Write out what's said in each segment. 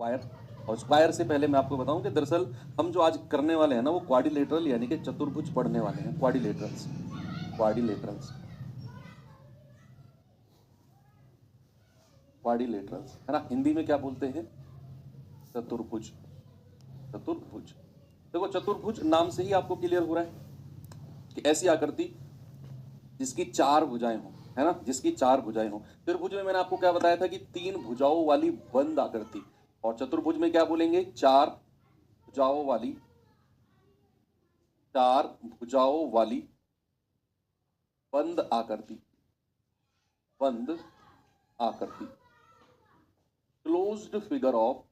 Square. और square से पहले मैं आपको बताऊं कि दरअसल हम जो आज करने वाले हैं ना वो क्वाड्रिलेटरल यानी कि चतुर्भुज पढ़ने वाले हैं। क्वाड्रिलेटरल्स, क्वाड्रिलेटरल्स, क्वाड्रिलेटरल्स है ना। हिंदी में क्या बोलते हैं? चतुर्भुज। चतुर्भुज, देखो चतुर्भुज नाम से ही आपको क्लियर हो रहा है कि ऐसी आकृति जिसकी चार भुजाएं हो, है ना, जिसकी चार भुजाएं हो। त्रिभुज में मैंने आपको क्या बताया था कि तीन भुजाओं वाली बंद आकृति, और चतुर्भुज में क्या बोलेंगे? चार भुजाओं वाली, चार भुजाओं वाली बंद आकृति, बंद आकृति, closed figure of,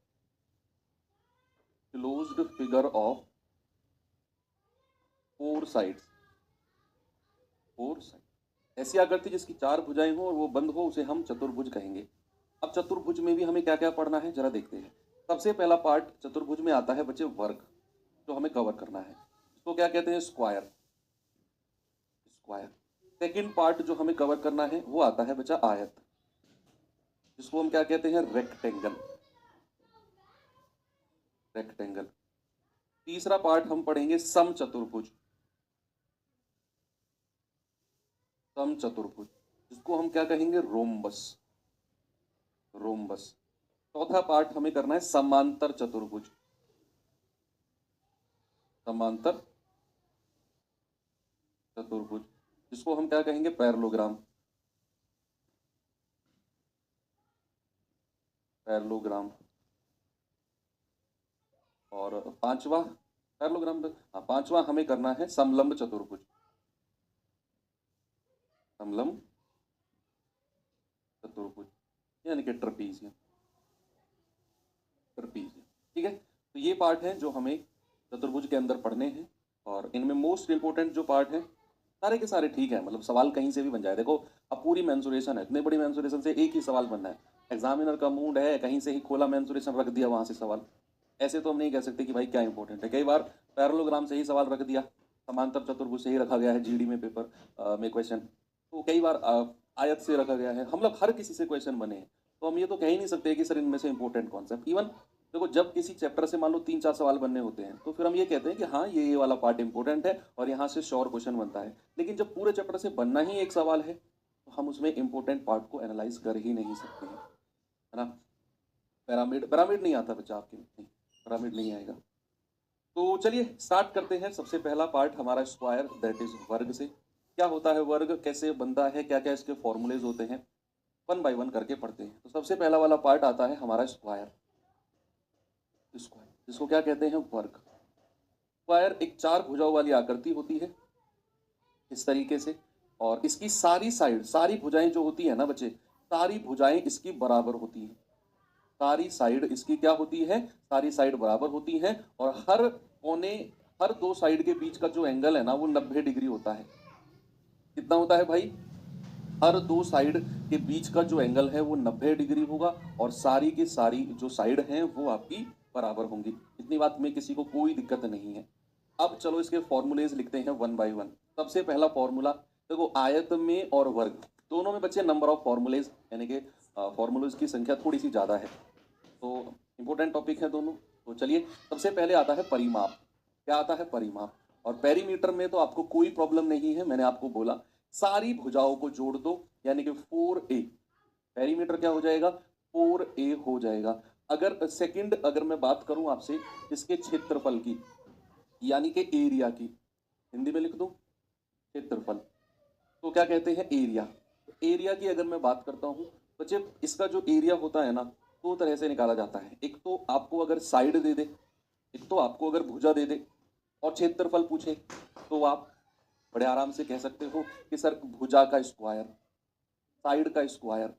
closed figure of four sides, four side. ऐसी आकृति जिसकी चार भुजाएं हो और वो बंद हो उसे हम चतुर्भुज कहेंगे। अब चतुर्भुज में भी हमें क्या क्या पढ़ना है जरा देखते हैं। सबसे पहला पार्ट चतुर्भुज में आता है बच्चे वर्ग, जो हमें कवर करना है। इसको क्या कहते हैं? Square, square. सेकंड पार्ट जो हमें कवर करना है वो आता है बच्चा आयत, जिसको हम क्या कहते हैं? Rectangle, rectangle. तीसरा पार्ट हम पढ़ेंगे समचतुर्भुज, समचतुर्भुज, जिसको हम क्या कहेंगे? Rhombus, rhombus. चौथा पार्ट हमें करना है समांतर चतुर्भुज, समांतर चतुर्भुज, जिसको हम क्या कहेंगे? Parallelogram, parallelogram. और पांचवा पैरेललोग्राम, हाँ, पांचवा हमें करना है समलंब चतुर्भुज, समलंब चतुर्भुज यानी कि ट्रपीजियम, ट्रपीजियम। ठीक है, तो ये पार्ट है जो हमें चतुर्भुज के अंदर पढ़ने हैं। और इनमें मोस्ट इंपोर्टेंट जो पार्ट है, सारे के सारे ठीक है, मतलब सवाल कहीं से भी बन जाए। देखो अब पूरी मेंसुरेशन है, इतनी बड़ी मेंसुरेशन से एक ही सवाल बनना है। एग्जामिनर का मूड है कहीं से ही खोला मेंसुरेशन रख दिया वहां से सवाल। ऐसे तो हम नहीं कह सकते कि भाई क्या इंपॉर्टेंट है। कई बार पैरेललोग्राम से ही सवाल रख दिया, समांतर चतुर्भुज से ही रखा गया है जीडी में पेपर में क्वेश्चन। तो कई बार आयत से रखा गया है, हम लोग हर किसी से क्वेश्चन बने हैं। तो हम ये तो कह ही नहीं सकते कि सर इनमें से इंपॉर्टेंट कौन सा है। इवन देखो जब किसी चैप्टर से मान लो 3-4 सवाल बनने होते हैं तो फिर हम ये कहते हैं कि हाँ ये वाला पार्ट इंपॉर्टेंट है और यहाँ से श्योर क्वेश्चन बनता है। लेकिन जब पूरे चैप्टर से बनना ही एक सवाल है तो हम उसमें इंपॉर्टेंट पार्ट को एनालाइज कर ही नहीं सकते हैं, है ना। पिरामिड, पिरामिड नहीं आता बच्चा आपके, नहीं पिरामिड नहीं आएगा। तो चलिए स्टार्ट करते हैं। सबसे पहला पार्ट हमारा स्क्वायर, दैट इज वर्ग से। क्या होता है वर्ग, कैसे बनता है, क्या क्या इसके फॉर्मूलेज होते हैं, वन बाय वन करके पढ़ते हैं। तो सबसे पहला वाला पार्ट आता है हमारा स्क्वायर, स्क्वायर जिसको क्या कहते हैं? वर्ग। स्क्वायर एक चार भुजाओं वाली आकृति होती है इस तरीके से, और इसकी सारी साइड, सारी भुजाएं जो होती है ना बच्चे, सारी भुजाएं इसकी बराबर होती हैं। सारी साइड इसकी क्या होती है? सारी साइड बराबर होती हैं। और हर कोने, हर दो साइड के बीच का जो एंगल है ना वो 90 डिग्री होता है। कितना होता है भाई? हर दो साइड के बीच का जो एंगल है वो 90 डिग्री होगा, और सारी की सारी जो साइड हैं वो आपकी बराबर होंगी। इतनी बात में किसी को कोई दिक्कत नहीं है। अब चलो इसके फॉर्मूलेज लिखते हैं वन बाय वन। सबसे पहला फॉर्मूला देखो, आयत में और वर्ग दोनों में बच्चे नंबर ऑफ फॉर्मूलेज यानी कि फॉर्मूलेज की संख्या थोड़ी सी ज़्यादा है, तो इंपॉर्टेंट टॉपिक है दोनों। तो चलिए सबसे पहले आता है परिमाप। क्या आता है? परिमाप। और पेरीमीटर में तो आपको कोई प्रॉब्लम नहीं है, मैंने आपको बोला सारी भुजाओं को जोड़ दो यानी कि 4a। पेरीमीटर क्या हो जाएगा? 4a हो जाएगा। अगर सेकंड, अगर मैं बात करूं आपसे इसके क्षेत्रफल की यानी कि एरिया की, हिंदी में लिख दूं क्षेत्रफल, तो क्या कहते हैं? एरिया। एरिया की अगर मैं बात करता हूं बच्चे, इसका जो एरिया होता है ना दो तरह से निकाला जाता है। एक तो आपको अगर साइड दे दे, एक तो आपको अगर भुजा दे दे और क्षेत्रफल पूछे तो आप बड़े आराम से कह सकते हो कि सर भुजा का स्क्वायर, साइड का स्क्वायर,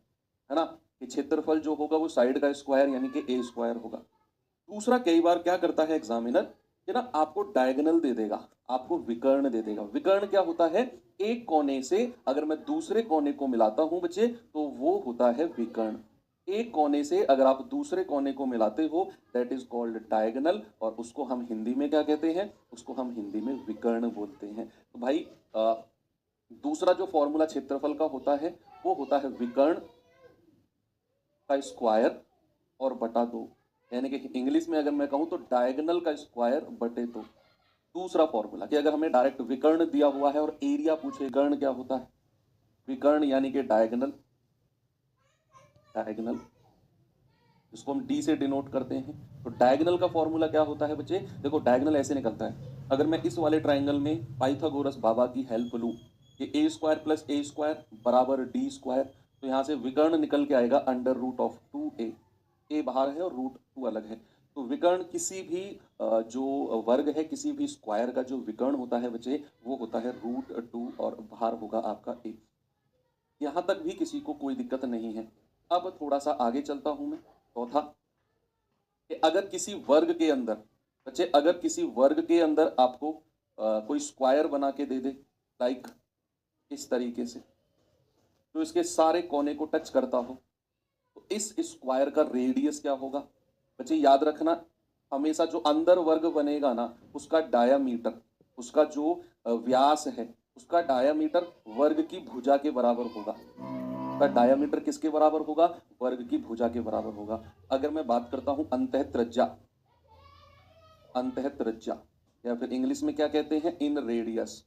है ना, कि क्षेत्रफल जो होगा वो साइड का स्क्वायर यानी कि ए स्क्वायर होगा। दूसरा, कई बार क्या करता है एग्जामिनर कि ना आपको डायगोनल दे देगा, आपको विकर्ण दे देगा। विकर्ण क्या होता है? एक कोने से अगर मैं दूसरे कोने को मिलाता हूं बच्चे तो वो होता है विकर्ण। एक कोने से अगर आप दूसरे कोने को मिलाते हो दैट इज कॉल्ड डायगोनल, और उसको हम हिंदी में क्या कहते हैं? उसको हम हिंदी में विकर्ण बोलते हैं। तो भाई दूसरा जो फॉर्मूला क्षेत्रफल का होता है वो होता है विकर्ण का स्क्वायर और बटा दो। यानी कि इंग्लिश में अगर मैं कहूँ तो डायगोनल का स्क्वायर बटे तो दूसरा फॉर्मूला कि अगर हमें डायरेक्ट विकर्ण दिया हुआ है और एरिया पूछे, विकर्ण क्या होता है, विकर्ण यानी कि डायगोनल, डायगोनल जिसको हम डी से डिनोट करते हैं। तो डायगोनल का फॉर्मूला क्या होता है बच्चे, देखो डायगोनल ऐसे निकलता है, अगर मैं इस वाले ट्राइंगल में पाइथागोरस बाबा की हेल्प लूँ कि ए स्क्वायर प्लस ए स्क्वायर बराबर डी स्क्वायर, तो यहाँ से विकर्ण निकल के आएगा अंडर रूट ऑफ 2a, ए बाहर है और रूट 2 अलग है। तो विकर्ण किसी भी जो वर्ग है, किसी भी स्क्वायर का जो विकर्ण होता है बच्चे, वो होता है रूट 2 और बाहर होगा आपका ए। यहाँ तक भी किसी को कोई दिक्कत नहीं है। अब थोड़ा सा आगे चलता हूँ मैं, चौथा कि अगर किसी वर्ग के अंदर बच्चे, अगर किसी वर्ग के अंदर आपको कोई स्क्वायर बना के दे दे, लाइक इस तरीके से, तो इसके सारे कोने को टच करता हो, तो इस स्क्वायर का रेडियस क्या होगा बच्चे, याद रखना हमेशा जो अंदर वर्ग बनेगा ना, उसका डायामीटर, उसका जो व्यास है, उसका डायामीटर वर्ग की भुजा के बराबर होगा। का डायामीटर किसके बराबर होगा, वर्ग की भुजा के बराबर होगा। अगर मैं बात करता हूं अंतः त्रिज्या, अंतः त्रिज्या या फिर इंग्लिश में क्या कहते हैं, इन रेडियस,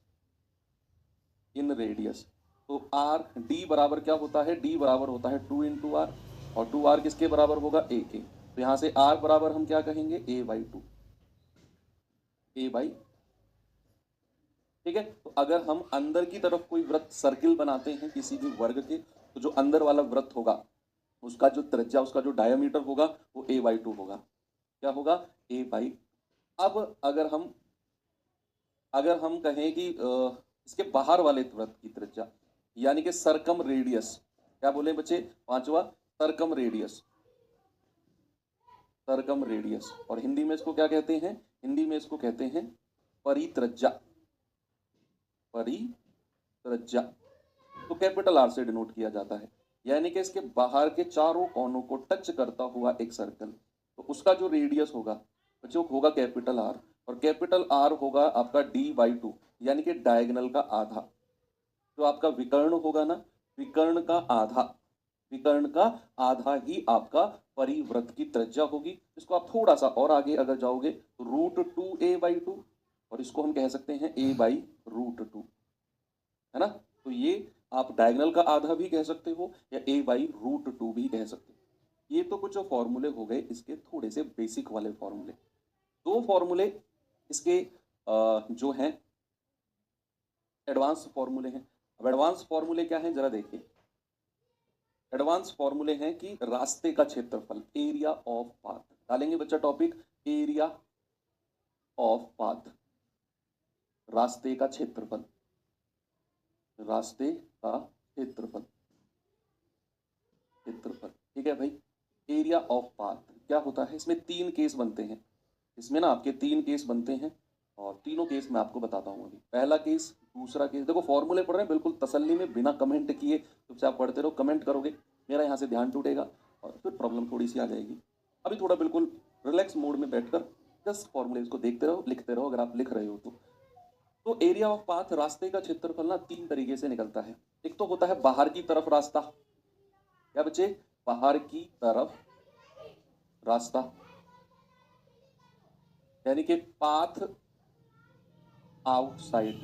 इन रेडियस, तो आर डी बराबर क्या होता है, डी बराबर होता है 2 इंटू आर, और 2r किसके बराबर होगा, ए के। तो यहां से r बराबर हम क्या कहेंगे, a/2, a/, ठीक है। तो अगर हम अंदर की तरफ कोई वृत्त सर्किल बनाते हैं किसी भी वर्ग के, तो जो अंदर वाला वृत्त होगा उसका जो त्रिज्या, उसका जो डायमीटर होगा वो a/2 होगा। क्या होगा, a/, अब अगर हम कहें कि इसके बाहर वाले वृत्त की त्रिज्या यानी कि सरकम रेडियस, क्या बोले बच्चे, पांचवा सरकम रेडियस, सरकम रेडियस, और हिंदी में इसको क्या कहते हैं, हिंदी में इसको कहते हैं परित्रिज्या, परित्रिज्या, तो कैपिटल आर से डिनोट किया जाता है। यानी कि इसके बाहर के चारों कोनों को टच करता हुआ एक सर्कल, तो उसका जो रेडियस होगा बच्चों होगा कैपिटल आर, और कैपिटल आर होगा आपका d/2 यानी कि डायगोनल का आधा। जो आपका विकर्ण होगा ना, विकर्ण का आधा, विकर्ण का आधा ही आपका परिवृत्त की त्रिज्या होगी। इसको आप थोड़ा सा और आगे अगर जाओगे तो √2a/2, और इसको हम कह सकते हैं a/√2, है ना। तो ये आप डायगोनल का आधा भी कह सकते हो या a/√2 भी कह सकते हो। ये तो कुछ फॉर्मूले हो गए इसके थोड़े से बेसिक वाले फॉर्मूले। दो फॉर्मूले इसके जो हैं एडवांस फॉर्मूले हैं। अब एडवांस फॉर्मूले क्या हैं जरा देखिए। एडवांस फॉर्मूले हैं कि रास्ते का क्षेत्रफल, एरिया ऑफ पाथ, डालेंगे बच्चा टॉपिक, एरिया ऑफ पाथ, रास्ते का क्षेत्रफल, रास्ते का क्षेत्रफल, क्षेत्रफल, ठीक है भाई। एरिया ऑफ पाथ क्या होता है, इसमें तीन केस बनते हैं, इसमें ना आपके तीन केस बनते हैं, और तीनों केस मैं आपको बताता हूँ अभी। पहला केस, दूसरा केस, देखो फॉर्मूले पढ़ रहे हैं बिल्कुल तसल्ली में, बिना कमेंट किए चुपचाप पढ़ते रहो। कमेंट करोगे मेरा यहाँ से ध्यान टूटेगा और फिर प्रॉब्लम थोड़ी सी आ जाएगी। अभी थोड़ा बिल्कुल रिलैक्स मोड में बैठकर जस्ट फॉर्मूले को देखते रहो, लिखते रहो अगर आप लिख रहे हो तो एरिया ऑफ पाथ, रास्ते का क्षेत्रफल ना तीन तरीके से निकलता है। एक तो होता है बाहर की तरफ रास्ता, क्या बच्चे, बाहर की तरफ रास्ता, यानी कि पाथ आउटसाइड,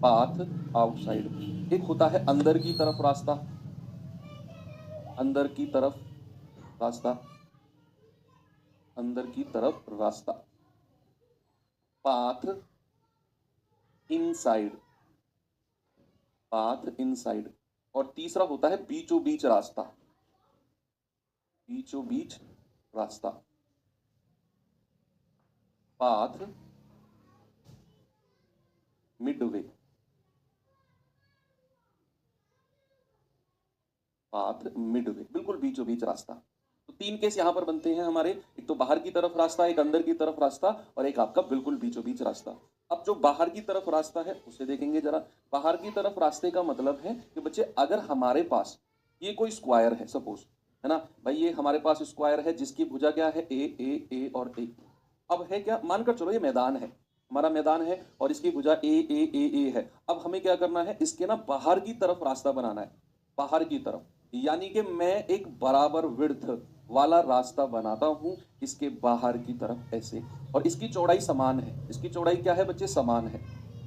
पाथ आउटसाइड। एक होता है अंदर की तरफ रास्ता, अंदर की तरफ रास्ता, अंदर की तरफ रास्ता, पाथ इनसाइड, पाथ इनसाइड। और तीसरा होता है बीचों बीच रास्ता, बीचों बीच रास्ता, पाथ मिडवे, पाथ मिडवे, बिल्कुल बीचों बीच रास्ता। तो तीन केस यहां पर बनते हैं हमारे, एक तो बाहर की तरफ रास्ता, एक अंदर की तरफ रास्ता, और एक आपका बिल्कुल बीचों बीच रास्ता। अब जो बाहर की तरफ रास्ता है उसे देखेंगे जरा। बाहर की तरफ रास्ते का मतलब है कि बच्चे अगर हमारे पास ये कोई स्क्वायर है सपोज, है ना भाई, ये हमारे पास स्क्वायर है जिसकी भुजा क्या है, ए और ए। अब है क्या, मानकर चलो ये मैदान है, हमारा मैदान है और इसकी भुजा ए है। अब हमें क्या करना है, इसके ना बाहर की तरफ रास्ता बनाना है, बाहर की तरफ, यानी कि मैं एक बराबर विड्थ वाला रास्ता बनाता हूं इसके बाहर की तरफ ऐसे, और इसकी चौड़ाई समान है। इसकी चौड़ाई क्या है बच्चे? समान है।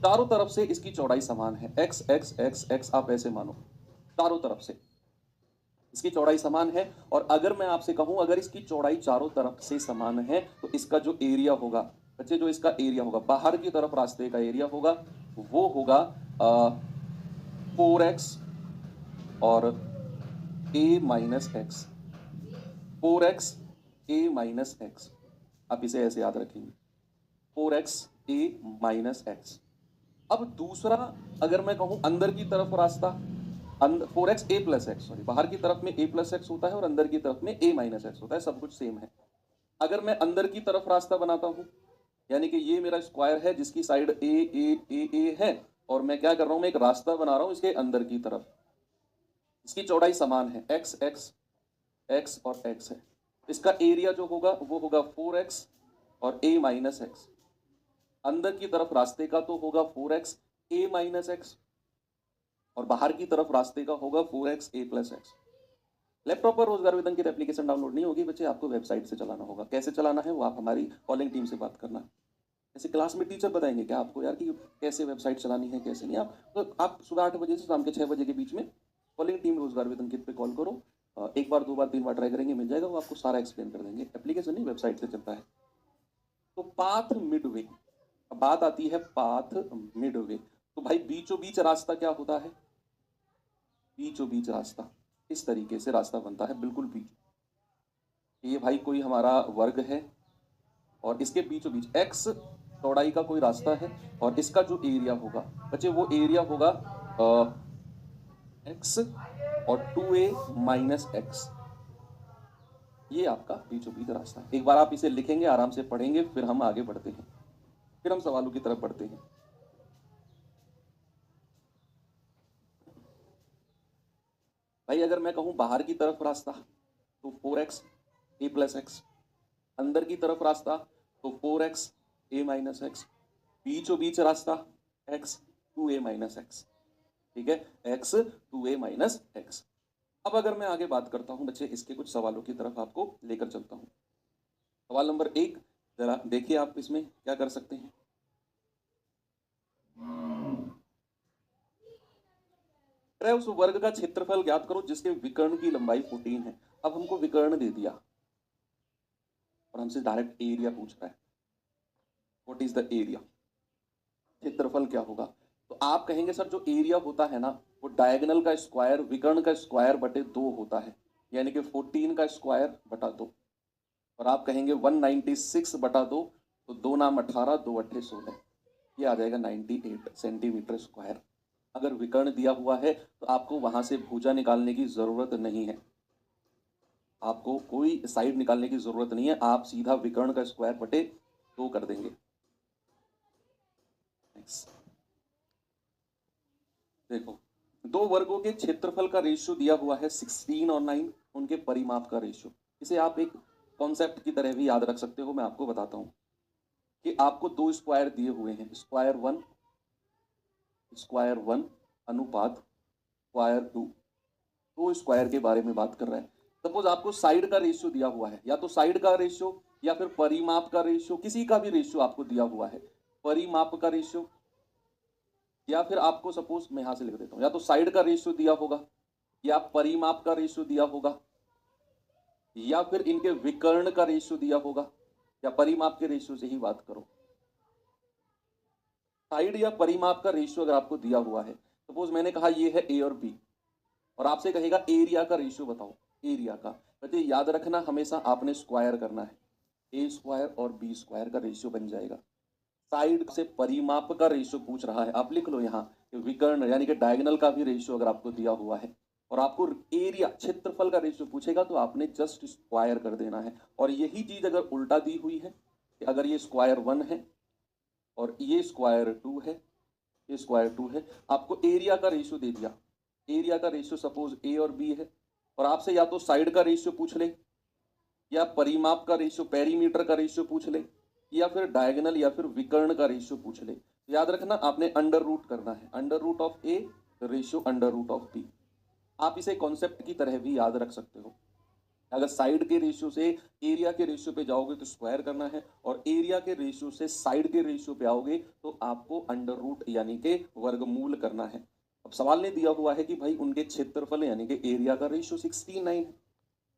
चारों तरफ से इसकी चौड़ाई समान है, एक्स एक्स एक्स एक्स, आप ऐसे मानो चारों तरफ से इसकी चौड़ाई समान है। और अगर मैं आपसे कहूं अगर इसकी चौड़ाई चारों तरफ से समान है तो इसका जो एरिया होगा बच्चे, जो इसका एरिया होगा बाहर की तरफ रास्ते का एरिया होगा, वो होगा 4x और a minus x, 4x a minus x. आप इसे ऐसे याद रखेंगे, 4x a माइनस एक्स। अब दूसरा, अगर मैं कहूं अंदर की तरफ रास्ता, 4x a plus x, sorry, बाहर की तरफ में a प्लस एक्स होता है और अंदर की तरफ में a माइनस एक्स होता है, सब कुछ सेम है। अगर मैं अंदर की तरफ रास्ता बनाता हूं, यानी कि ये मेरा स्क्वायर है जिसकी साइड ए है, और मैं क्या कर रहा हूं, मैं एक रास्ता बना रहा हूं इसके अंदर की तरफ, इसकी चौड़ाई समान है, एक्स एक्स एक्स और एक्स है। इसका एरिया जो होगा वो होगा 4x और a माइनस एक्स। अंदर की तरफ रास्ते का तो होगा 4x a माइनस एक्स, और बाहर की तरफ रास्ते का होगा 4x a plus x. Laptop पर रोजगार वेतन की एप्लीकेशन डाउनलोड नहीं होगी बच्चे, आपको वेबसाइट से चलाना होगा। कैसे चलाना है वो आप हमारी कॉलिंग टीम से बात करना। ऐसे क्लास में टीचर बताएंगे क्या आपको यार कि कैसे वेबसाइट चलानी है कैसे नहीं। आप सुबह 8 बजे से शाम के 6 बजे के बीच में कॉलिंग टीम रोजगार वेतन किट पे कॉल करो, एक बार 2 बार 3 बार ट्राई करेंगे, मिल जाएगा, वो आपको सारा एक्सप्लेन कर देंगे। एप्लीकेशन नहीं, वेबसाइट से चलता है। तो पाथ मिडवे, अब बात आती है पाथ मिडवे। तो भाई बीचों बीच रास्ता क्या होता है? बीचों बीच रास्ता इस तरीके से रास्ता बनता है, बिल्कुल बीच। ये भाई कोई हमारा वर्ग है और इसके बीचों बीच एक्स चौड़ाई का कोई रास्ता है, और इसका जो एरिया होगा बच्चे वो एरिया होगा एक्स और 2a माइनस एक्स। ये आपका बीचों बीच रास्ता है। एक बार आप इसे लिखेंगे, आराम से पढ़ेंगे, फिर हम आगे बढ़ते हैं, फिर हम सवालों की तरफ बढ़ते हैं। भाई अगर मैं कहूं बाहर की तरफ रास्ता तो 4x a प्लस एक्स, अंदर की तरफ रास्ता तो 4x a माइनस एक्स, बीचों बीच रास्ता x 2a माइनस एक्स। ठीक है, x 2a माइनस एक्स। अब अगर मैं आगे बात करता हूं बच्चे, इसके कुछ सवालों की तरफ आपको लेकर चलता हूं। सवाल नंबर 1, जरा देखिए आप इसमें क्या कर सकते हैं। उस वर्ग का क्षेत्रफल ज्ञात करो जिसके विकर्ण की लंबाई 14 है। अब हमको विकर्ण दे दिया और हमसे डायरेक्ट एरिया पूछ रहा है, व्हाट इज द एरिया, क्षेत्रफल क्या होगा। तो आप कहेंगे सर जो एरिया होता है ना वो डायगोनल का स्क्वायर विकर्ण का स्क्वायर बटे 2 होता है, यानी कि 14 का स्क्वायर बटा 2। और आप कहेंगे 196 बटा 2, तो 2 नाम 18, 2 अट्ठे 16, ये आ जाएगा 98 सेंटीमीटर स्क्वायर। अगर विकर्ण दिया हुआ है तो आपको वहां से भुजा निकालने की जरूरत नहीं है, आपको कोई साइड निकालने की जरूरत नहीं है, आप सीधा विकर्ण का स्क्वायर बटे 2 कर देंगे। देखो, दो वर्गों के क्षेत्रफल का रेशियो दिया हुआ है 16 और 9, उनके परिमाप का रेशियो। इसे आप एक कॉन्सेप्ट की तरह भी याद रख सकते हो। मैं आपको बताता हूं कि आपको 2 स्क्वायर दिए हुए हैं, स्क्वायर वन अनुपात स्क्वायर 2, 2 स्क्वायर के बारे में बात कर रहा है। सपोज आपको साइड का रेशियो दिया हुआ है, या तो साइड का रेशियो या फिर परिमाप का रेशियो, किसी का भी रेशियो आपको दिया हुआ है, परिमाप का रेशियो, या फिर आपको सपोज मैं यहां से लिख देता हूं, या तो साइड का रेशियो दिया होगा या परिमाप का रेशियो दिया होगा, या फिर इनके विकर्ण का रेशियो दिया होगा, या परिमाप के रेशियो से ही बात करो। साइड या परिमाप का रेशियो अगर आपको दिया हुआ है, सपोज मैंने कहा ये है ए और बी, और आपसे कहेगा एरिया का रेशियो बताओ, एरिया का, कहते याद रखना हमेशा आपने स्क्वायर करना है, ए स्क्वायर और बी स्क्वायर का रेशियो बन जाएगा। साइड से परिमाप का रेशियो पूछ रहा है, आप लिख लो यहाँ विकर्ण यानी कि डायगोनल का भी रेशियो अगर आपको दिया हुआ है, और आपको एरिया क्षेत्रफल का रेशियो पूछेगा तो आपने जस्ट स्क्वायर कर देना है। और यही चीज अगर उल्टा दी हुई है कि अगर ये स्क्वायर 1 है और ये स्क्वायर 2 है, ये स्क्वायर 2 है, आपको एरिया का रेशियो दे दिया, एरिया का रेशियो सपोज ए और बी है, और आपसे या तो साइड का रेशियो पूछ ले, या परिमाप का रेशियो पेरीमीटर का रेशियो पूछ ले, या फिर डायगोनल या फिर विकर्ण का रेशियो पूछ ले। याद रखना आपने अंडर रूट करना है, under root of A ratio under root of B. आप इसे कॉन्सेप्ट की तरह भी याद रख सकते हो, अगर साइड के रेशियो से एरिया के रेशियो पे जाओगे तो स्क्वायर करना है, और एरिया के रेशियो से साइड के रेशियो पे आओगे तो आपको अंडर रूट यानी कि वर्गमूल करना है। अब सवाल ने दिया हुआ है कि भाई उनके क्षेत्रफल यानी कि एरिया का रेशियो 69 है।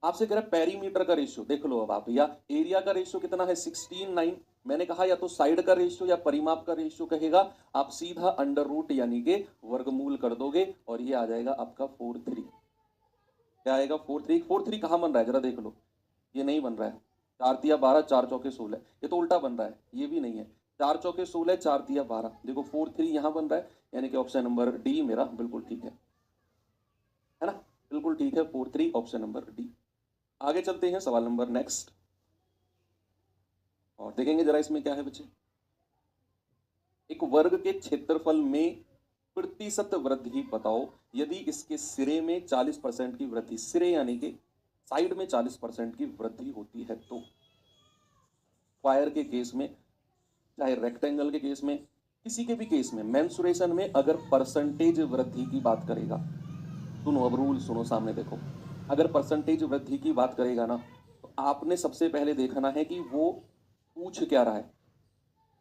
आपसे कह रहा है पेरीमीटर का रेशियो, देख लो अब आप भैया, एरिया का रेशियो कितना है 16:9। मैंने कहा या तो साइड का रेशियो या परिमाप का रेशियो कहेगा, आप सीधा अंडर रूट यानी कि वर्गमूल कर दोगे और ये आ जाएगा आपका 4/3। क्या आएगा 4/3। 4/3 कहाँ बन रहा है जरा देख लो, ये नहीं बन रहा है। 4×3 = 12, 4×4 = 16, ये तो उल्टा बन रहा है, ये भी नहीं है। 4×4 = 16, 4×3 = 12, देखो 4/3 यहाँ बन रहा है, यानी कि ऑप्शन नंबर डी मेरा बिल्कुल ठीक है ना, बिल्कुल ठीक है 4/3 ऑप्शन नंबर डी। आगे चलते हैं सवाल नंबर नेक्स्ट और देखेंगे जरा इसमें क्या है बच्चे। एक वर्ग के क्षेत्रफल में प्रतिशत वृद्धि बताओ यदि इसके सिरे में 40% की वृद्धि, सिरे यानी कि साइड में 40% की वृद्धि होती है तो। स्क्वायर के केस में, चाहे रेक्टेंगल के केस में, किसी के भी केस में मेंसुरेशन में अगर परसेंटेज वृद्धि की बात करेगा, सुनो अब रूल सुनो सामने देखो, अगर परसेंटेज वृद्धि की बात करेगा ना तो आपने सबसे पहले देखना है कि वो पूछ क्या रहा है,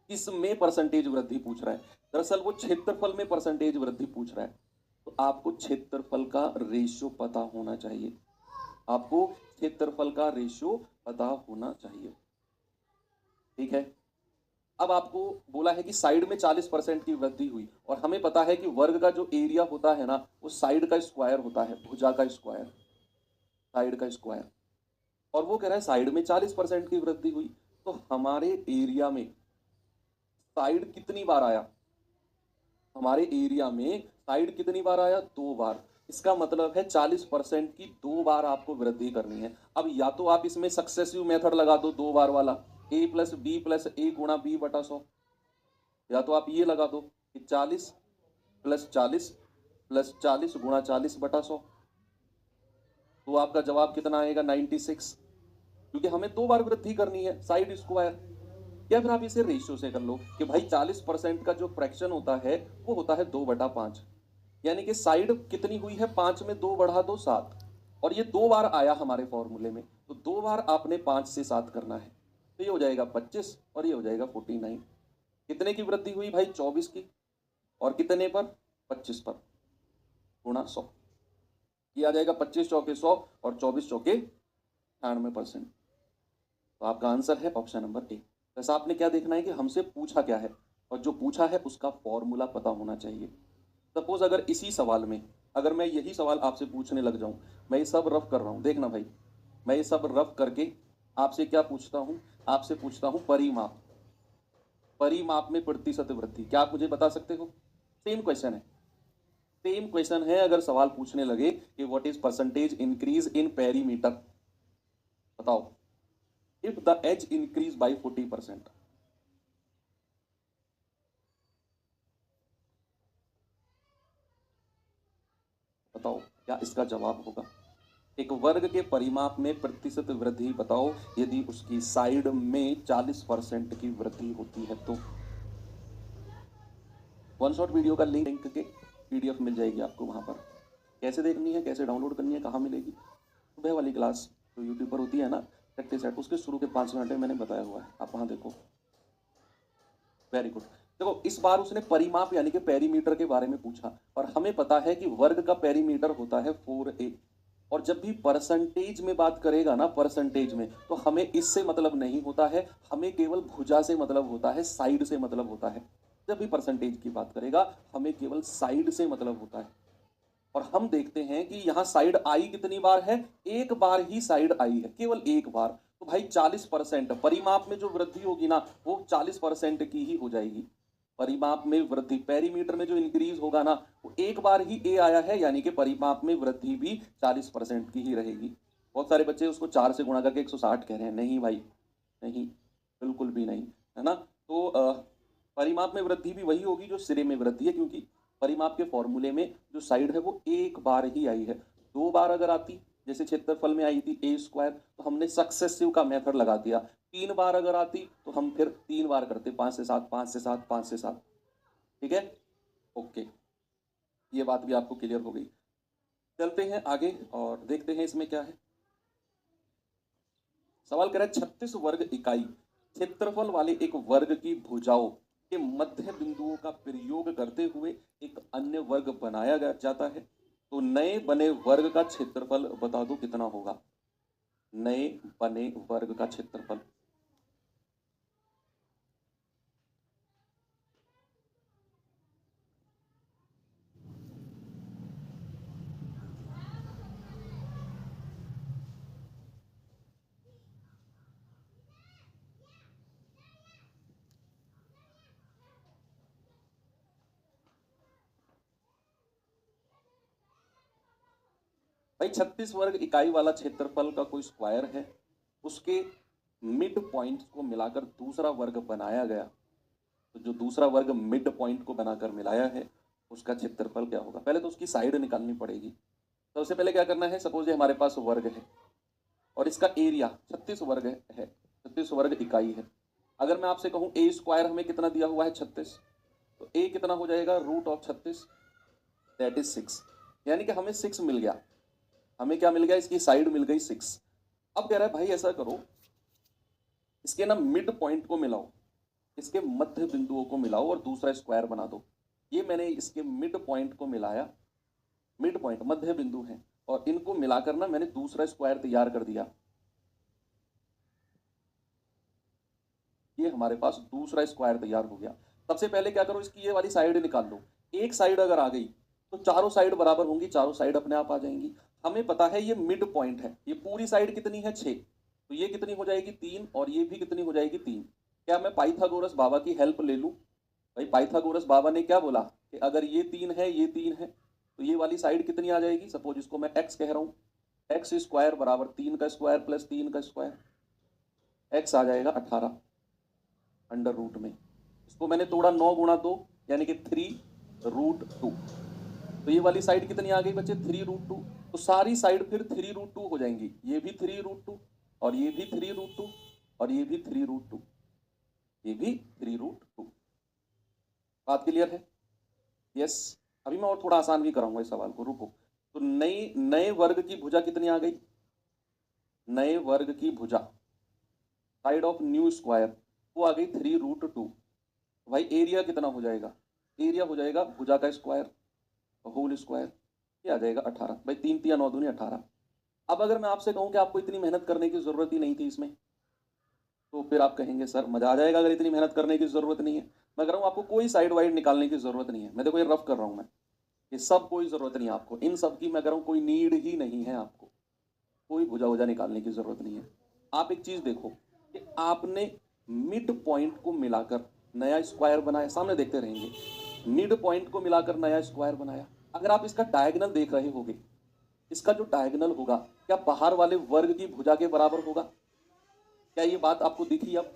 किसमें परसेंटेज वृद्धि पूछ रहा है। दरअसल वो क्षेत्रफल में परसेंटेज वृद्धि पूछ रहा है, तो आपको क्षेत्रफल का रेशियो पता होना चाहिए, आपको क्षेत्रफल का रेशियो पता होना चाहिए। ठीक है, अब आपको बोला है कि साइड में 40% की वृद्धि हुई, और हमें पता है कि वर्ग का जो एरिया होता है ना वो साइड का स्क्वायर होता है, भुजा का स्क्वायर, साइड का स्क्वायर। और वो कह रहा है साइड में 40% की वृद्धि हुई, तो हमारे एरिया में साइड कितनी बार आया, हमारे एरिया में साइड कितनी बार आया, 2 बार। इसका मतलब है 40% की 2 बार आपको वृद्धि करनी है। अब या तो आप इसमें सक्सेसिव मेथड लगा दो 2 बार वाला, a + b + a × b/100, या तो आप ये लगा दो कि 40 + 40 + 40 × 40/100, तो आपका जवाब कितना आएगा 96, क्योंकि हमें 2 बार वृद्धि करनी है साइड स्क्वायर। या फिर आप इसे रेशियो से कर लो कि भाई 40% का जो फ्रैक्शन होता है वो होता है 2/5, यानी कि साइड कितनी हुई है, 5 में 2 बढ़ा दो 7, और ये 2 बार आया हमारे फॉर्मूले में, तो 2 बार आपने 5 से 7 करना है, तो ये हो जाएगा 25 और ये हो जाएगा 49। कितने की वृद्धि हुई भाई 24 की, और कितने पर 25 पर, गुणा 100, ये आ जाएगा 25 चौके 100 और 24 चौके 98%। तो आपका आंसर है ऑप्शन नंबर ए। वैसे आपने क्या देखना है कि हमसे पूछा क्या है, और जो पूछा है उसका फॉर्मूला पता होना चाहिए। सपोज अगर इसी सवाल में, अगर मैं यही सवाल आपसे पूछने लग जाऊं, मैं ये सब रफ कर रहा हूं, देखना भाई, मैं ये सब रफ करके आपसे क्या पूछता हूं, आपसे पूछता हूं परिमाप, परिमाप में प्रतिशत वृद्धि, क्या आप मुझे बता सकते हो। सेम क्वेश्चन है, सेम क्वेश्चन है, अगर सवाल पूछने लगे कि what is percentage increase in perimeter, बताओ if the edge increase by 40%, बताओ क्या इसका जवाब होगा। एक वर्ग के परिमाप में प्रतिशत वृद्धि बताओ यदि उसकी साइड में 40% की वृद्धि होती है तो। वन शॉट वीडियो का लिंक के पीडीएफ मिल जाएगी आपको, वहां पर कैसे देखनी है, कैसे डाउनलोड करनी है, कहाँ मिलेगी, सुबह वाली क्लास जो यूट्यूब पर होती है ना प्रैक्टिस सेट, उसके शुरू के 5 मिनट में मैंने बताया हुआ है, आप वहां देखो। Very good. देखो इस बार उसने परिमाप यानी कि पेरीमीटर के बारे में पूछा, और हमें पता है कि वर्ग का पेरीमीटर होता है 4a, और जब भी परसेंटेज में बात करेगा ना, परसेंटेज में, तो हमें इससे मतलब नहीं होता है, हमें केवल भुजा से मतलब होता है, साइड से मतलब होता है। जब भी परसेंटेज की बात करेगा हमें केवल साइड से मतलब होता है, और हम देखते हैं कि यहाँ साइड आई कितनी बार है, एक बार ही साइड आई है, केवल एक बार। तो भाई 40% परिमाप में जो वृद्धि होगी ना वो 40% की ही हो जाएगी। परिमाप में वृद्धि, पेरीमीटर में जो इंक्रीज होगा ना वो एक बार ही ए आया है, यानी कि परिमाप में वृद्धि भी 40% की ही रहेगी। बहुत सारे बच्चे उसको 4 से गुणा करके 160 कह रहे हैं, नहीं भाई नहीं, बिल्कुल भी नहीं, है ना। तो परिमाप में वृद्धि भी वही होगी जो सिरे में वृद्धि है, क्योंकि परिमाप के फॉर्मूले में जो साइड है वो एक बार ही आई है। 2 बार अगर आती, जैसे क्षेत्रफल में आई थी a², तो हमने सक्सेसिव का मेथड लगा दिया। 3 बार अगर आती तो हम फिर 3 बार करते, 5 से 7, 5 से 7, 5 से 7। ठीक है, ओके, ये बात भी आपको क्लियर हो गई। चलते हैं आगे और देखते हैं इसमें क्या है। सवाल कह रहा है 36 वर्ग इकाई क्षेत्रफल वाले एक वर्ग की भुजाओं के मध्य बिंदुओं का प्रयोग करते हुए एक अन्य वर्ग बनाया जाता है, तो नए बने वर्ग का क्षेत्रफल बता दो कितना होगा। नए बने वर्ग का क्षेत्रफल। भाई 36 वर्ग इकाई वाला क्षेत्रफल का कोई स्क्वायर है, उसके मिड पॉइंट को मिलाकर दूसरा वर्ग बनाया गया, तो जो दूसरा वर्ग मिड पॉइंट को बनाकर मिलाया है उसका क्षेत्रफल क्या होगा। पहले तो उसकी साइड निकालनी पड़ेगी। तो सबसे पहले क्या करना है, सपोज हमारे पास वर्ग है और इसका एरिया 36 वर्ग है, 36 वर्ग इकाई है। अगर मैं आपसे कहूं ए स्क्वायर हमें कितना दिया हुआ है 36, तो ए कितना हो जाएगा रूट ऑफ 36, दैट इज 6। यानी कि हमें 6 मिल गया। हमें क्या मिल गया, इसकी साइड मिल गई 6। अब कह रहा है भाई ऐसा करो, इसके ना मिड पॉइंट को मिलाओ, इसके मध्य बिंदुओं को मिलाओ और दूसरा स्क्वायर बना दो। ये मैंने इसके मिड पॉइंट को मिलाया, मिड पॉइंट मध्य बिंदु है, और इनको मिलाकर ना मैंने दूसरा स्क्वायर तैयार कर दिया। ये हमारे पास दूसरा स्क्वायर तैयार हो गया। सबसे पहले क्या करो, इसकी ये वाली साइड निकाल लो। एक साइड अगर आ गई तो चारों साइड बराबर होंगी, चारों साइड अपने आप आ जाएंगी। हमें पता है ये मिड पॉइंट है, ये पूरी साइड कितनी है 6, तो ये कितनी हो जाएगी 3, और ये भी कितनी हो जाएगी 3। क्या मैं पाइथागोरस बाबा की हेल्प ले लूं। भाई पाइथागोरस बाबा ने क्या बोला कि अगर ये 3 है, ये 3 है, तो ये वाली साइड कितनी आ जाएगी। सपोज इसको मैं x कह रहा हूं, एक्स स्क्वायर बराबर 3 का स्क्वायर प्लस 3 का स्क्वायर, एक्स आ जाएगा 18 अंडर रूट में। इसको मैंने तोड़ा 9 गुणा 2 यानी कि 3√2। तो ये वाली साइड कितनी आ गई बच्चे 3√2। तो सारी साइड फिर 3√2 हो जाएंगी। ये भी 3√2 और ये भी 3√2 और ये भी 3√2, ये भी 3√2। बात क्लियर है। यस। अभी मैं और थोड़ा आसान भी कराऊंगा इस सवाल को, रुको। तो नए वर्ग की भुजा कितनी आ गई, नए वर्ग की भुजा साइड ऑफ न्यू स्क्वायर वो आ गई 3√2। भाई एरिया कितना हो जाएगा, एरिया हो जाएगा भुजा का स्क्वायर होल स्क्वायर, ये आ जाएगा 18। भाई 3 3 9 दूनी 18। अब अगर मैं आपसे कहूं कि आपको इतनी मेहनत करने की जरूरत ही नहीं थी इसमें, तो फिर आप कहेंगे सर मजा आ जाएगा अगर इतनी मेहनत करने की जरूरत नहीं है। मैं कह रहा हूं आपको कोई साइड वाइड निकालने की जरूरत नहीं है। मैं देखो ये रफ कर रहा हूं मैं, ये सब कोई जरूरत नहीं है आपको, इन सब की मैं कह रहा हूं कोई नीड ही नहीं है आपको, कोई भुजा भुजा निकालने की जरूरत नहीं है। आप एक चीज देखो कि आपने मिड पॉइंट को मिलाकर नया स्क्वायर बनाया, सामने देखते रहेंगे, मिड पॉइंट को मिलाकर नया स्क्वायर बनाया। अगर आप इसका डायगोनल देख रहे होगे, इसका जो डायगोनल होगा क्या बाहर वाले वर्ग की भुजा के बराबर होगा। क्या ये बात आपको दिखी अब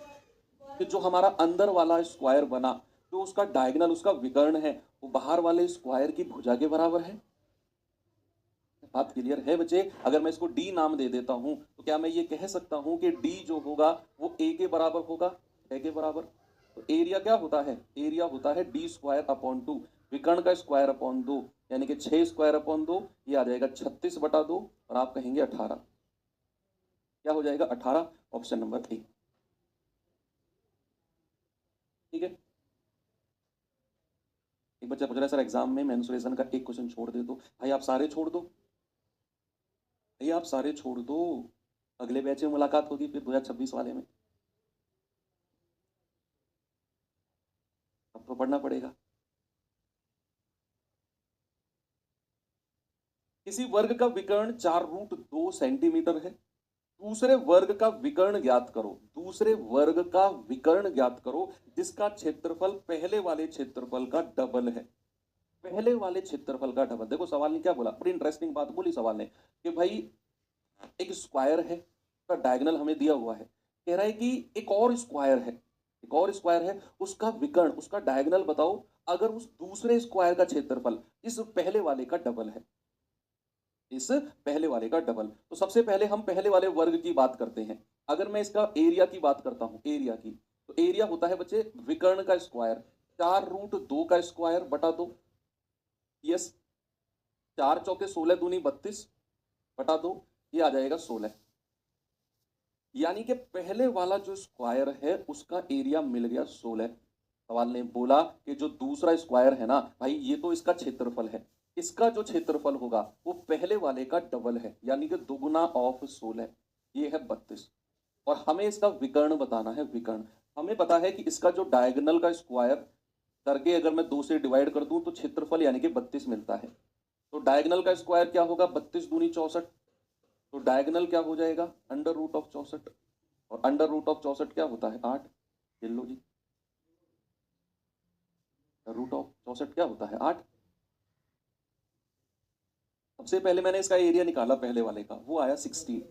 कि जो हमारा अंदर वाला स्क्वायर बना, जो उसका डायगोनल उसका विकर्ण है वो बाहर वाले स्क्वायर की भुजा के बराबर है। बात क्लियर है बच्चे। अगर मैं इसको डी नाम दे देता हूं तो क्या मैं ये कह सकता हूं कि डी जो होगा वो ए के बराबर होगा, ए के बराबर। तो एरिया क्या होता है, एरिया होता है डी स्क्वायर अपॉन 2, विकर्ण का स्क्वायर अपॉन 2, यानी कि 6 स्क्वायर अपॉन 2, ये आ जाएगा 36/2 और आप कहेंगे 18। क्या हो जाएगा 18, ऑप्शन नंबर ए। ठीक है। एक बच्चा पूछ रहा है सर एग्जाम में मेंसुरेशन का एक क्वेश्चन छोड़ दे तो। भाई आप सारे छोड़ दो, भाई आप सारे छोड़ दो, अगले बैच में मुलाकात होगी फिर 2026 वाले में, अब तो पढ़ना पड़ेगा। किसी वर्ग का विकर्ण 4√2 सेंटीमीटर है, दूसरे वर्ग का विकर्ण ज्ञात करो, दूसरे वर्ग का विकर्ण ज्ञात करो जिसका क्षेत्रफल पहले वाले क्षेत्रफल का डबल है। पहले वाले क्षेत्रफल का डबल। देखो सवाल ने क्या बोला, बड़ी इंटरेस्टिंग बात बोली सवाल ने कि भाई एक स्क्वायर है, उसका डायगोनल हमें दिया हुआ है, कह रहा है कि एक और स्क्वायर है, एक और स्क्वायर है, उसका विकर्ण उसका डायगोनल बताओ अगर उस दूसरे स्क्वायर का क्षेत्रफल इस पहले वाले का डबल है, इस पहले वाले का डबल। तो सबसे पहले हम पहले वाले वर्ग की बात करते हैं। अगर मैं इसका एरिया की बात करता हूं, एरिया की, तो एरिया होता है बच्चे विकर्ण का स्क्वायर 4√2 का स्क्वायर बटा 2। यस, 4 चौके 16 दूनी 32 बटा 2, ये आ जाएगा 16। यानी कि पहले वाला जो स्क्वायर है उसका एरिया मिल गया 16। सवाल ने बोला कि जो दूसरा स्क्वायर है ना भाई, ये तो इसका क्षेत्रफल है, इसका जो क्षेत्रफल होगा वो पहले वाले का डबल है, यानी कि दुगुना ऑफ 16। ये है 32। और हमें इसका विकर्ण बताना है। विकर्ण हमें पता है कि इसका जो डायगोनल का स्क्वायर करके अगर मैं 2 से डिवाइड कर दूं तो क्षेत्रफल यानी कि 32 मिलता है। तो डायगोनल का स्क्वायर क्या होगा? 32 दूनी 64। तो डायगोनल क्या हो जाएगा? Under root of 64। और अंडर रूट ऑफ 64 क्या होता है? 8। ये लो जी, रूट ऑफ 64 क्या होता है? 8। सबसे पहले मैंने इसका एरिया निकाला पहले वाले का, वो आया 16।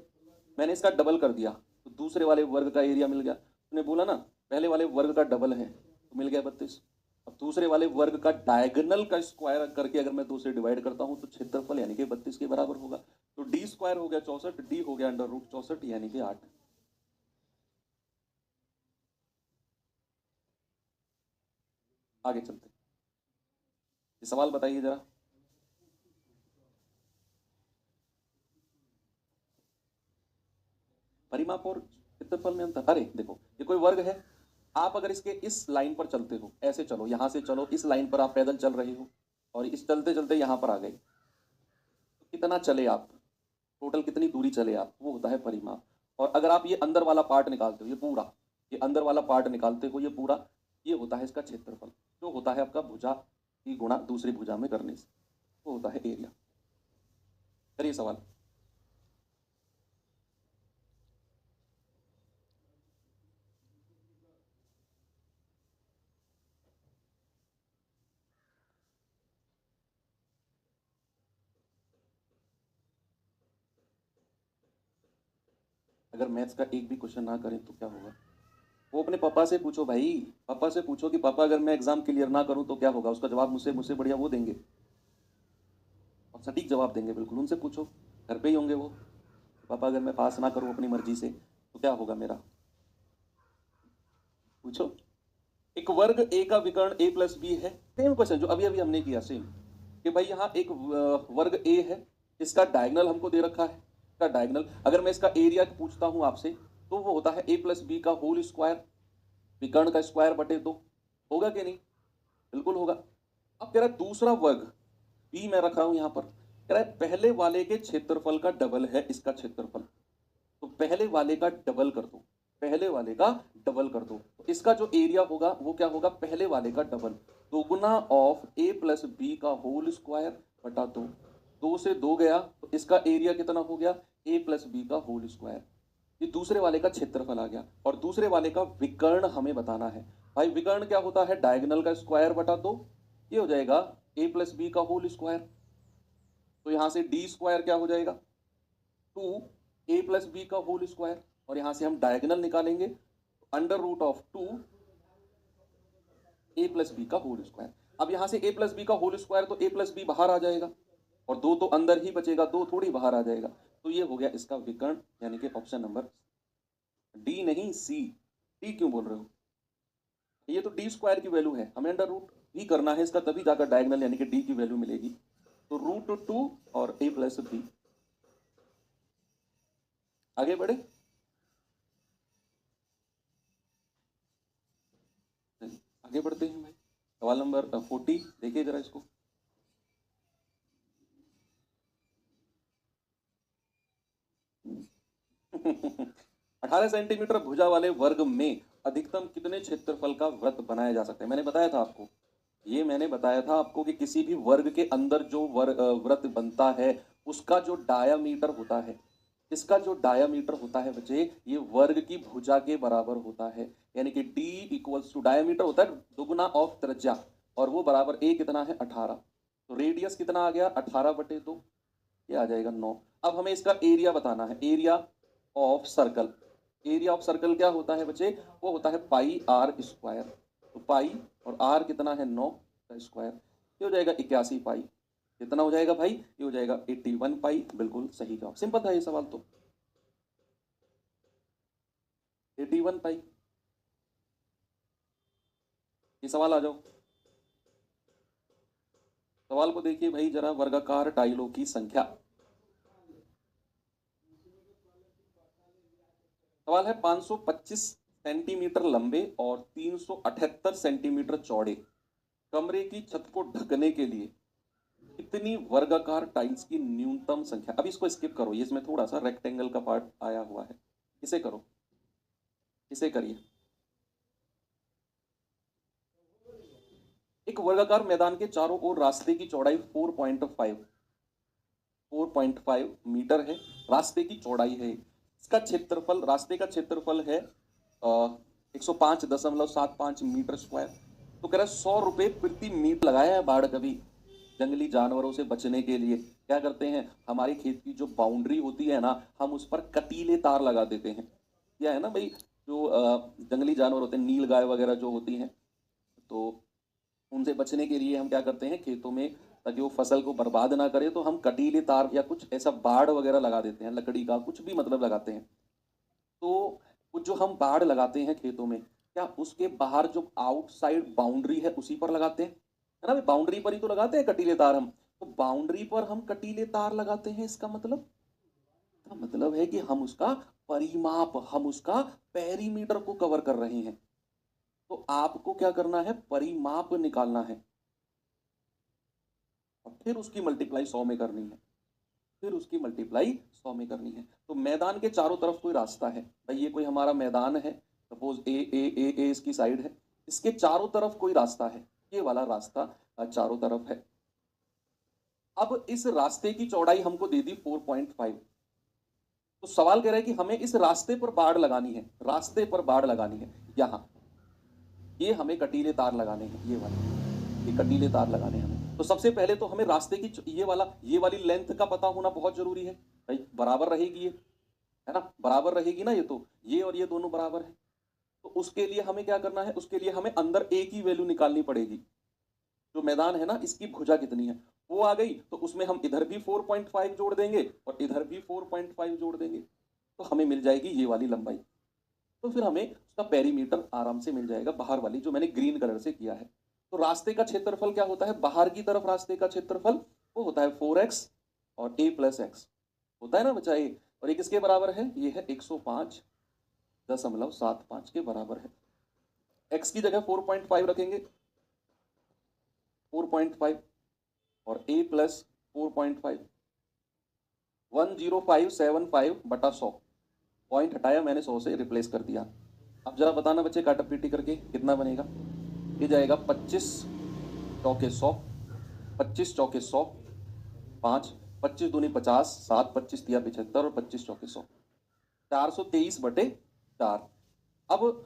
मैंने इसका डबल कर दिया तो दूसरे वाले वर्ग का एरिया मिल गया। तूने बोला ना पहले वाले वर्ग का डबल है तो मिल गया 32। अब दूसरे वाले वर्ग का डायगोनल का स्क्वायर करके अगर मैं 2 से डिवाइड करता हूं तो क्षेत्रफल यानी कि 32 के बराबर होगा। तो डी स्क्वायर हो गया 64, डी हो गया अंडर रूट 64 यानी कि 8। आगे चलते, ये सवाल बताइए जरा। परिमाप और क्षेत्रफल में अंतर? अरे देखो, ये कोई वर्ग है, आप अगर इसके इस लाइन पर चलते हो, ऐसे चलो, यहां से चलो, इस लाइन पर आप पैदल चल रहे हो और इस चलते चलते यहां पर आ गए, तो कितना चले आप, टोटल कितनी दूरी चले आप, वो होता है परिमाप। और अगर आप ये अंदर वाला पार्ट निकालते हो, ये पूरा, ये अंदर वाला पार्ट निकालते हो, ये पूरा, ये होता है इसका क्षेत्रफल, जो होता है आपका भुजा की गुणा दूसरी भुजा में करने से, वो होता है एरिया। करिए सवाल। अगर मैथ्स का एक भी क्वेश्चन ना करें तो क्या होगा? वो अपने पापा से पूछो भाई, पापा से पूछो कि पापा अगर मैं एग्जाम क्लियर ना करूं तो क्या होगा। उसका जवाब मुझसे मुझसे बढ़िया वो देंगे, और सटीक जवाब देंगे बिल्कुल। उनसे पूछो, घर पे ही होंगे वो। पापा अगर मैं पास ना करूं अपनी मर्जी से तो क्या होगा मेरा? पूछो। एक वर्ग ए का विकर्ण ए प्लस बी है, सेम क्वेश्चन जो अभी अभी हमने किया, सेम। कि भाई यहाँ एक वर्ग ए है, इसका डायगोनल हमको दे रखा है, इसका डायगोनल अगर मैं इसका एरिया पूछता हूं आपसे तो वो होता है ए प्लस बी का होल स्क्वायर, विकर्ण का स्क्वायर बटे 2। होगा कि नहीं? बिल्कुल होगा। अब कह रहा है दूसरा वर्ग बी मैं रख रहा हूं यहां पर, कह रहा है पहले वाले के क्षेत्रफल का डबल है इसका क्षेत्रफल, तो पहले वाले का डबल कर दो, पहले वाले का डबल कर दो, तो इसका जो एरिया होगा वो क्या होगा? पहले वाले का डबल, दोगुना ऑफ ए प्लस बी का होल स्क्वायर बटा 2। 2 से 2 गया तो इसका एरिया कितना हो गया? ए प्लस बी का होल स्क्वायर। ये दूसरे वाले का क्षेत्रफल आ गया। और दूसरे वाले का विकर्ण हमें बताना है। भाई विकर्ण क्या होता है? डायगोनल का स्क्वायर बटा 2। ये हो जाएगा ए प्लस बी का होल स्क्वायर। तो यहां से डी स्क्वायर क्या हो जाएगा? 2 a प्लस बी का होल स्क्वायर। और यहां से हम डायगोनल निकालेंगे, under root of 2 a plus B का होल स्क्वायर। अब यहां से a प्लस बी का होल स्क्वायर, तो a प्लस बी बाहर आ जाएगा और 2 तो अंदर ही बचेगा, 2 थोड़ी बाहर आ जाएगा। तो ये हो गया इसका विकर्ण, यानी कि ऑप्शन नंबर डी नहीं सी। डी क्यों बोल रहे हो? ये तो डी स्क्वायर की वैल्यू है, हमें अंडर रूट ही करना है इसका, तभी जाकर डायगोनल यानी कि डी की वैल्यू मिलेगी। तो रूट 2 और a+b। आगे बढ़े, आगे बढ़ते हैं भाई। सवाल नंबर 40 देखिए जरा इसको। 18 सेंटीमीटर भुजा वाले वर्ग में अधिकतम कितने क्षेत्रफल का वृत्त बनाया जा सकता है? मैंने बताया था आपको, ये मैंने बताया था आपको कि किसी भी वर्ग के अंदर जो वृत्त बनता है उसका जो डायामीटर होता है, इसका जो डायामीटर होता है बच्चे, ये वर्ग की भुजा के बराबर होता है। यानी कि d इक्वल्स टू डायामीटर होता है दुगुना ऑफ त्रिज्या, और वो बराबर a कितना है? 18। तो रेडियस कितना आ गया? 18/2, ये आ जाएगा 9। अब हमें इसका एरिया बताना है, area of circle. Area of circle क्या होता है बच्चे? वो होता है पाई आर स्क्वायर। तो पाई और आर कितना है? 9 का स्क्वायर। ये हो जाएगा 81 पाई। कितना हो जाएगा भाई? ये हो जाएगा 81 पाई। बिल्कुल सही जवाब। सिंपल था ये सवाल तो, 81 पाई। ये सवाल आ जाओ, सवाल को देखिए भाई जरा। वर्गाकार टाइलों की संख्या, सवाल है 525 सेंटीमीटर लंबे और 378 सेंटीमीटर चौड़े कमरे की छत को ढकने के लिए कितनी वर्गाकार टाइल्स की न्यूनतम संख्या। अब इसको स्किप करो, ये इसमें थोड़ा सा रेक्टेंगल का पार्ट आया हुआ है, इसे करो, इसे करिए। एक वर्गाकार मैदान के चारों ओर रास्ते की चौड़ाई 4.5 मीटर है, रास्ते की चौड़ाई है। इसका क्षेत्रफल, रास्ते का क्षेत्रफल है 105.75 मीटर स्क्वायर। तो कह रहा है 100 रुपये प्रति मीटर। लगाया है बाढ़ कभी जंगली जानवरों से बचने के लिए क्या करते हैं, हमारे खेत की जो बाउंड्री होती है ना, हम उस पर कटीले तार लगा देते हैं। क्या है ना भाई, जो जंगली जानवर होते हैं, नील गाय वगैरह जो होती हैं, तो उनसे बचने के लिए हम क्या करते हैं खेतों में, ताकि वो फसल को बर्बाद ना करे, तो हम कटीले तार या कुछ ऐसा बाड़ वगैरह लगा देते हैं, लकड़ी का कुछ भी मतलब लगाते हैं। तो वो जो हम बाड़ लगाते हैं खेतों में, क्या उसके बाहर जो आउटसाइड बाउंड्री है उसी पर लगाते हैं, है ना, बाउंड्री पर ही तो लगाते हैं कटीले तार हम। तो बाउंड्री पर हम कटीले तार लगाते हैं, इसका मतलब है कि हम उसका परिमाप, हम उसका पेरीमीटर को कवर कर रहे हैं। तो आपको क्या करना है, परिमाप निकालना है और फिर उसकी मल्टीप्लाई 100 में करनी है, फिर उसकी मल्टीप्लाई 100 में करनी है। तो मैदान के चारों तरफ कोई रास्ता है भाई, ये कोई हमारा मैदान है, सपोज ए इसकी साइड है, इसके चारों तरफ कोई रास्ता है, ये वाला रास्ता चारों तरफ है। अब इस रास्ते की चौड़ाई हमको दे दी 4.5। तो सवाल कह रहा है कि हमें इस रास्ते पर बाड़ लगानी है, रास्ते पर बाड़ लगानी है। यहां ये हमें कटीले तार लगाने हैं, ये कटीले तार लगाने हैं हमें। तो सबसे पहले तो हमें रास्ते की ये वाली लेंथ का पता होना बहुत जरूरी है भाई, बराबर रहेगी ये, है ना, बराबर रहेगी ना, ये तो ये और ये दोनों बराबर है। तो उसके लिए हमें क्या करना है, उसके लिए हमें अंदर ए की वैल्यू निकालनी पड़ेगी। जो मैदान है ना, इसकी भुजा कितनी है वो आ गई, तो उसमें हम इधर भी 4.5 जोड़ देंगे और इधर भी 4.5 जोड़ देंगे, तो हमें मिल जाएगी ये वाली लंबाई। तो फिर हमें उसका पेरीमीटर आराम से मिल जाएगा, बाहर वाली जो मैंने ग्रीन कलर से किया है। तो रास्ते का क्षेत्रफल क्या होता है, बाहर की तरफ रास्ते का क्षेत्रफल वो होता है 4x और a+x होता है ना बच्चा, ए और ये किसके बराबर है, ये है 105.75 के बराबर है। x की जगह 4.5 रखेंगे, 4.5 और a+4.5, 10575/100, पॉइंट हटाया मैंने, 100 से रिप्लेस कर दिया। अब जरा बताना बच्चे काटा पीटी करके कितना बनेगा, ये जाएगा 25 चौके 100, 25 चौके 100, 5, 25 दूनी 50, 7 25 दिया 75 और 25 चौके 100, 423/4। अब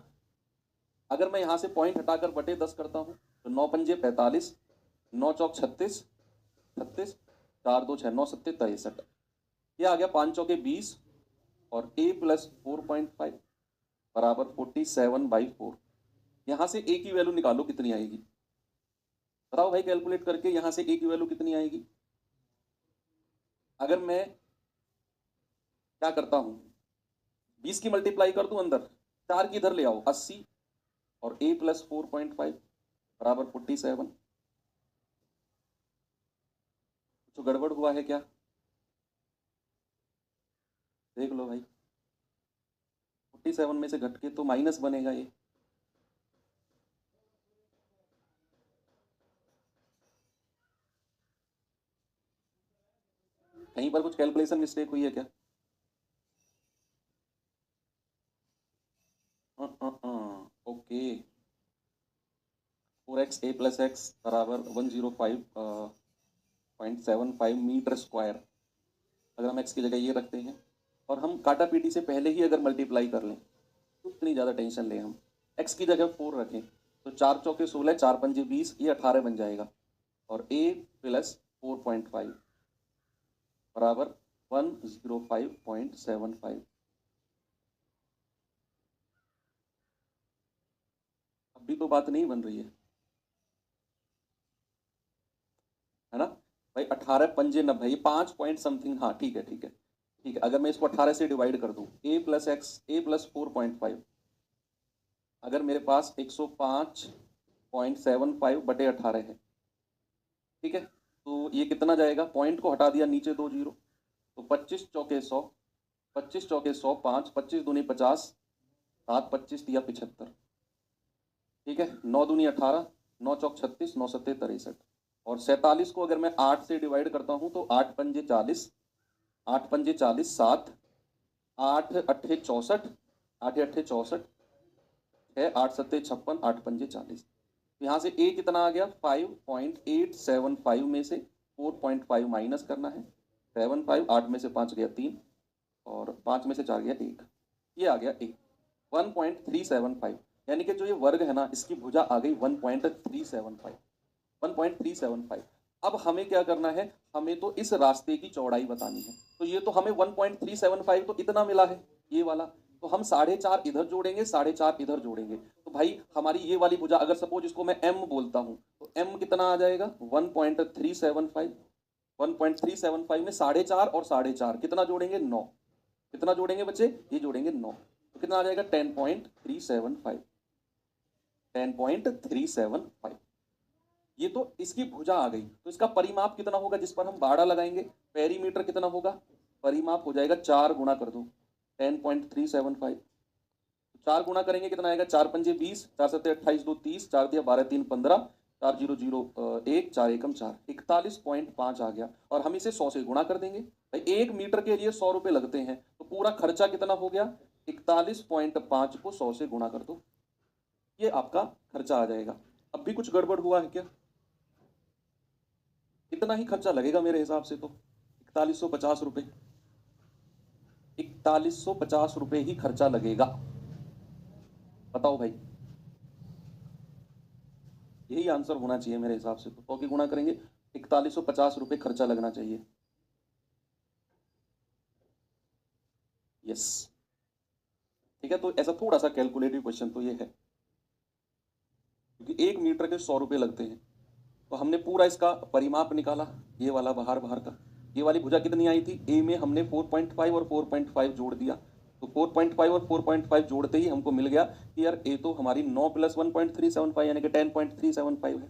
अगर मैं यहां से पॉइंट हटाकर बटे 10 करता हूं तो 9 पंजे 45, 9 चौक 36, 36, 4 2 6, 9 7 63, ये आ गया 5 चौके 20 और a+4.5 बराबर 47/4। यहां से a की वैल्यू निकालो कितनी आएगी, बताओ भाई कैलकुलेट करके, यहां से a की वैल्यू कितनी आएगी। अगर मैं क्या करता हूं, 20 की मल्टीप्लाई कर दूं अंदर, 4 की इधर ले आओ, 80 और a+4.5 बराबर 47। कुछ गड़बड़ हुआ है क्या, देख लो भाई, 47 में से घट के तो माइनस बनेगा ये। कहीं पर कुछ कैलकुलेशन मिस्टेक हुई है क्या, ओके, 4x a+x बराबर 105.75 मीटर स्क्वायर। अगर हम x की जगह ये रखते हैं और हम काटा पीटी से पहले ही अगर मल्टीप्लाई कर लें तो इतनी ज़्यादा टेंशन लें हम, x की जगह 4 रखें तो 4 चौके 16, 4 पंजे 20, ये 18 बन जाएगा और a+4.5 बराबर 105.75। अभी तो बात नहीं बन रही है ना भाई, 18 पंजे 90, ये 5 पॉइंट समथिंग, हाँ ठीक है ठीक है ठीक है। अगर मैं इसको 18 से डिवाइड कर दूं, a+4.5, अगर मेरे पास 105.75/18 है, ठीक है, तो ये कितना जाएगा, पॉइंट को हटा दिया, नीचे 2 जीरो, तो 25 चौके 100 25 चौके 100, 5, 25 दूनी 50, 7, 25 तिया 75, ठीक है। 9 दूनी 18, 9 चौक 36, 9 सत्ते 63, और 47 को अगर मैं 8 से डिवाइड करता हूं तो 8 पंजे 40, 8 पंजे 40, 7, 8 अट्ठे 64, 8 अट्ठे 64 है, 8 सत्ते 56, 8 पंजे 40। यहाँ से ए कितना आ गया 5.875 में से 4.5 माइनस करना है, 75, 8 में से 5 गया 3 और 5 में से 4 गया 1, ये आ गया ए 1.375, यानी कि जो ये वर्ग है ना इसकी भुजा आ गई 1.375, 1.375। अब हमें क्या करना है, हमें तो इस रास्ते की चौड़ाई बतानी है, तो ये तो हमें 1.375 तो इतना मिला है ये वाला, तो हम 4.5 इधर जोड़ेंगे, 4.5 इधर जोड़ेंगे, तो भाई हमारी ये वाली भुजा अगर सपोज इसको मैं m बोलता हूं तो m कितना आ जाएगा 1.375, 1.375 में 4.5 और 4.5 कितना जोड़ेंगे 9, कितना जोड़ेंगे बच्चे, ये जोड़ेंगे 9, तो कितना आ जाएगा 10.375, 10.375। ये तो इसकी भुजा आ गई, तो इसका परिमाप कितना होगा जिस पर हम बाड़ा लगाएंगे, पेरीमीटर कितना होगा, परिमाप हो जाएगा 4 गुणा कर दो 10.375, 4 गुणा करेंगे कितना आएगा, 4 पंजे 20, 4 सत्ते 28, 2 30, 4 दिया 12, 3 15, 4 0 0 1, 4 एकम 4, 41.5 आ गया, और हम इसे 100 से गुणा कर देंगे भाई, 1 मीटर के लिए 100 रुपए लगते हैं, तो पूरा खर्चा कितना हो गया 41.5 को 100 से गुणा कर दो, ये आपका खर्चा आ जाएगा। अब भी कुछ गड़बड़ हुआ है क्या, इतना ही खर्चा लगेगा मेरे हिसाब से, तो 4150 रुपये, 4150 रुपये ही खर्चा लगेगा, बताओ भाई, यही आंसर होना चाहिए मेरे हिसाब से, तो 100 की गुणा करेंगे 4150 रुपये खर्चा लगना चाहिए, यस, ठीक है। तो ऐसा थोड़ा सा कैलकुलेटिव क्वेश्चन तो ये है, क्योंकि 1 मीटर के 100 रुपये लगते हैं, तो हमने पूरा इसका परिमाप निकाला, ये वाला बाहर बाहर का, ये वाली भुजा कितनी आई थी, ए में हमने 4.5 और 4.5 जोड़ दिया, तो 4.5 और 4.5 जोड़ते ही हमको मिल गया कि यार ए तो हमारी 9 + 1.375 यानी कि 10.375 है,